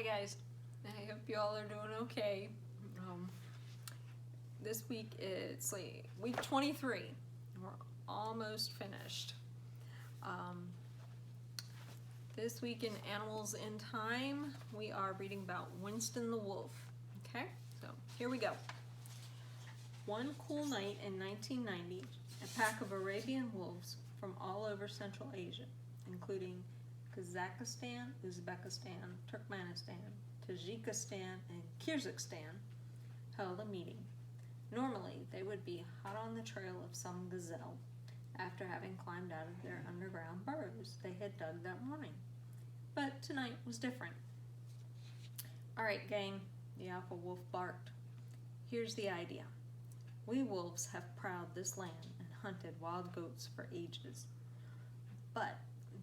Hi guys, I hope you all are doing okay. This week it's like week 23. We're almost finished. This week in Animals in Time, we are reading about Winston the wolf. Okay, so here we go. One cool night in 1990, a pack of Arabian wolves from all over Central Asia, including Kazakhstan, Uzbekistan, Turkmenistan, Tajikistan, and Kyrgyzstan, held a meeting. Normally, they would be hot on the trail of some gazelle after having climbed out of their underground burrows they had dug that morning. But tonight was different. "All right, gang," the alpha wolf barked. "Here's the idea. We wolves have prowled this land and hunted wild goats for ages. But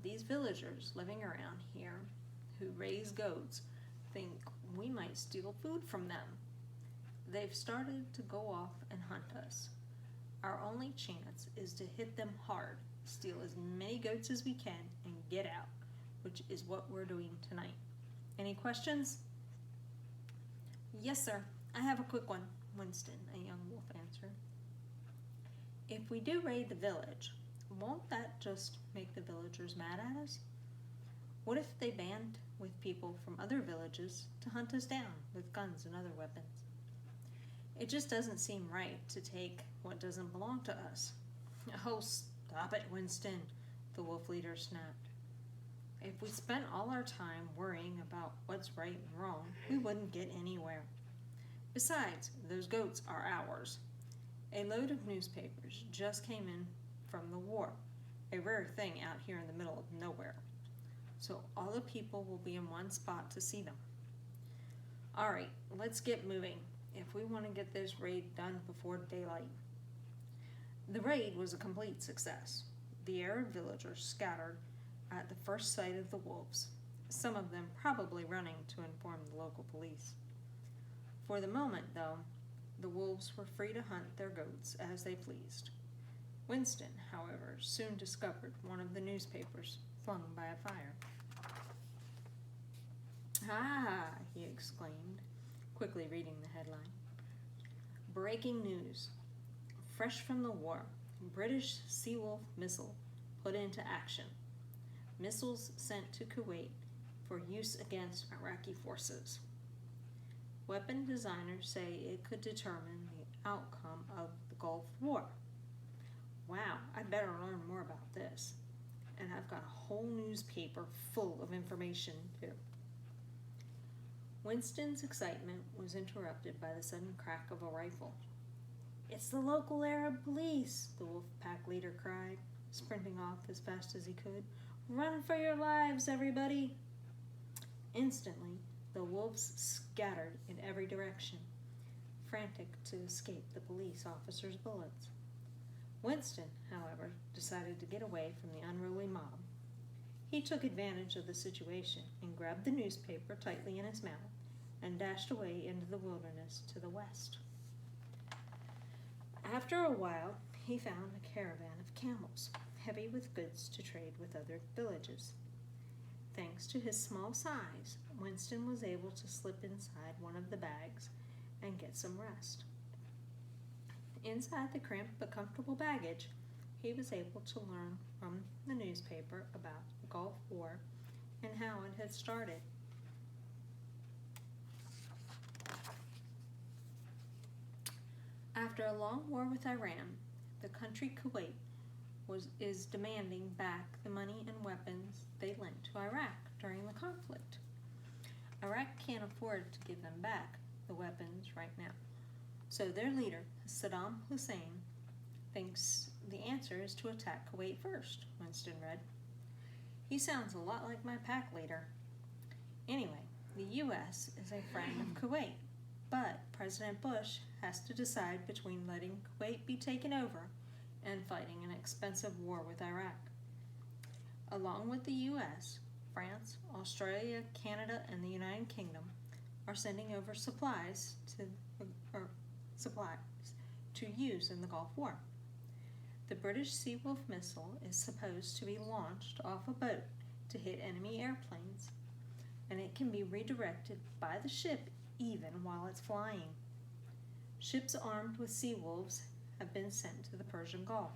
these villagers living around here who raise goats think we might steal food from them. They've started to go off and hunt us. Our only chance is to hit them hard, steal as many goats as we can, and get out, which is what we're doing tonight. Any questions?" "Yes, sir. I have a quick one," Winston, a young wolf, answered. "If we do raid the village, won't that just make the villagers mad at us? What if they band with people from other villages to hunt us down with guns and other weapons? It just doesn't seem right to take what doesn't belong to us." "Oh, stop it, Winston," the wolf leader snapped. "If we spent all our time worrying about what's right and wrong, we wouldn't get anywhere. Besides, those goats are ours. A load of newspapers just came in from the war, a rare thing out here in the middle of nowhere. So all the people will be in one spot to see them. All right, let's get moving if we want to get this raid done before daylight." The raid was a complete success. The Arab villagers scattered at the first sight of the wolves, some of them probably running to inform the local police. For the moment, though, the wolves were free to hunt their goats as they pleased. Winston, however, soon discovered one of the newspapers flung by a fire. "Ah!" he exclaimed, quickly reading the headline. "Breaking news. Fresh from the war, British Seawolf missile put into action. Missiles sent to Kuwait for use against Iraqi forces. Weapon designers say it could determine the outcome of the Gulf War." Wow, I better learn more about this. And I've got a whole newspaper full of information too. Winston's excitement was interrupted by the sudden crack of a rifle. "It's the local Arab police," the wolf pack leader cried, sprinting off as fast as he could. "Run for your lives, everybody!" Instantly, the wolves scattered in every direction, frantic to escape the police officers' bullets. Winston, however, decided to get away from the unruly mob. He took advantage of the situation and grabbed the newspaper tightly in his mouth and dashed away into the wilderness to the west. After a while, he found a caravan of camels, heavy with goods to trade with other villages. Thanks to his small size, Winston was able to slip inside one of the bags and get some rest. Inside the cramped but comfortable baggage, he was able to learn from the newspaper about the Gulf War and how it had started. After a long war with Iran, the country Kuwait is demanding back the money and weapons they lent to Iraq during the conflict. Iraq can't afford to give them back the weapons right now. So their leader, Saddam Hussein, thinks the answer is to attack Kuwait first, Winston read. He sounds a lot like my pack leader. Anyway, the U.S. is a friend of Kuwait, but President Bush has to decide between letting Kuwait be taken over and fighting an expensive war with Iraq. Along with the U.S., France, Australia, Canada, and the United Kingdom are sending over supplies to use in the Gulf War. The British Seawolf missile is supposed to be launched off a boat to hit enemy airplanes, and it can be redirected by the ship even while it's flying. Ships armed with sea wolves have been sent to the Persian Gulf.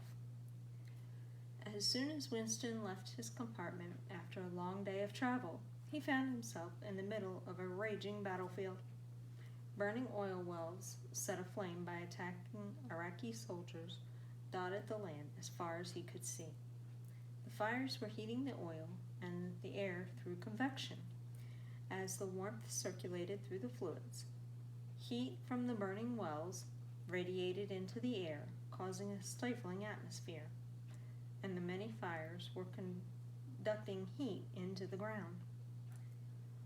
As soon as Winston left his compartment after a long day of travel, he found himself in the middle of a raging battlefield. Burning oil wells set aflame by attacking Iraqi soldiers dotted the land as far as he could see. The fires were heating the oil and the air through convection. As the warmth circulated through the fluids, heat from the burning wells radiated into the air, causing a stifling atmosphere, and the many fires were conducting heat into the ground.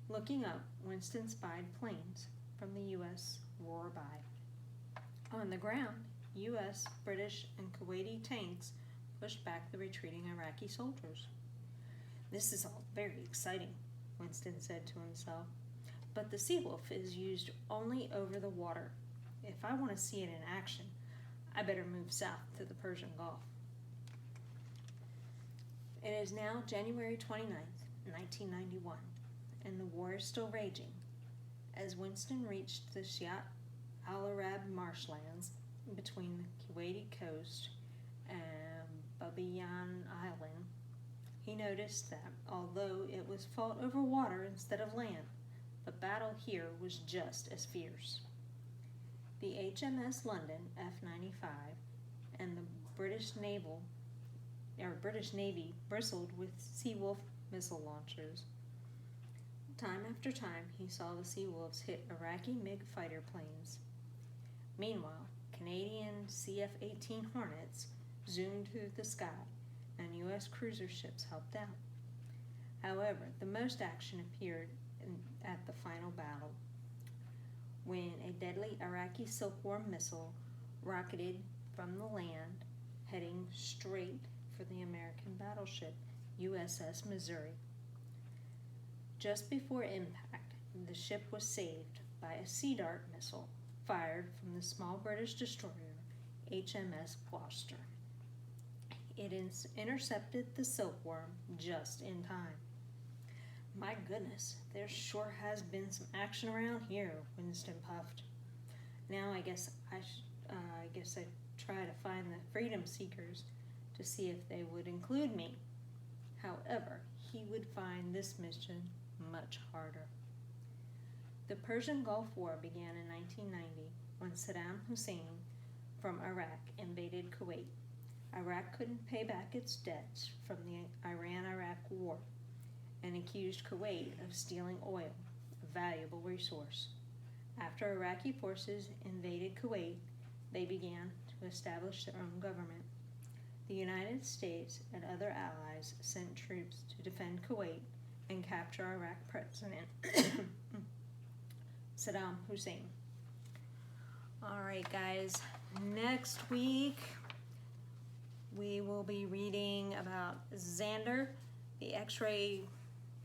Looking up, Winston spied planes from the U.S. roar by. On the ground, U.S., British, and Kuwaiti tanks pushed back the retreating Iraqi soldiers. "This is all very exciting," Winston said to himself, "but the Sea Wolf is used only over the water. If I want to see it in action, I better move south to the Persian Gulf." It is now January 29th, 1991, and the war is still raging. As Winston reached the Shiat al-Arab marshlands between the Kuwaiti coast and Babiyan Island, he noticed that, although it was fought over water instead of land, the battle here was just as fierce. The HMS London F-95 and the British Navy bristled with Seawolf missile launchers. Time after time, he saw the Seawolves hit Iraqi MiG fighter planes. Meanwhile, Canadian CF-18 Hornets zoomed through the sky, and U.S. cruiser ships helped out. However, the most action appeared at the final battle, when a deadly Iraqi Silkworm missile rocketed from the land, heading straight for the American battleship USS Missouri. Just before impact, the ship was saved by a Sea Dart missile fired from the small British destroyer HMS Gloucester. It intercepted the Silkworm just in time. "My goodness, there sure has been some action around here," Winston puffed. "Now I guess I'd try to find the Freedom Seekers to see if they would include me." However, he would find this mission much harder. The Persian Gulf War began in 1990 when Saddam Hussein from Iraq invaded Kuwait. Iraq couldn't pay back its debts from the Iran-Iraq War and accused Kuwait of stealing oil, a valuable resource. After Iraqi forces invaded Kuwait, they began to establish their own government. The United States and other allies sent troops to defend Kuwait and capture Iraq President Saddam Hussein. All right, guys, next week we will be reading about Xander, the X-ray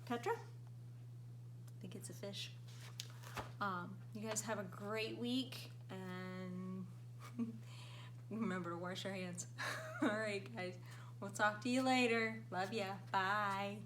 tetra. I think it's a fish. You guys have a great week, and remember to wash your hands. All right, guys, we'll talk to you later. Love ya. Bye.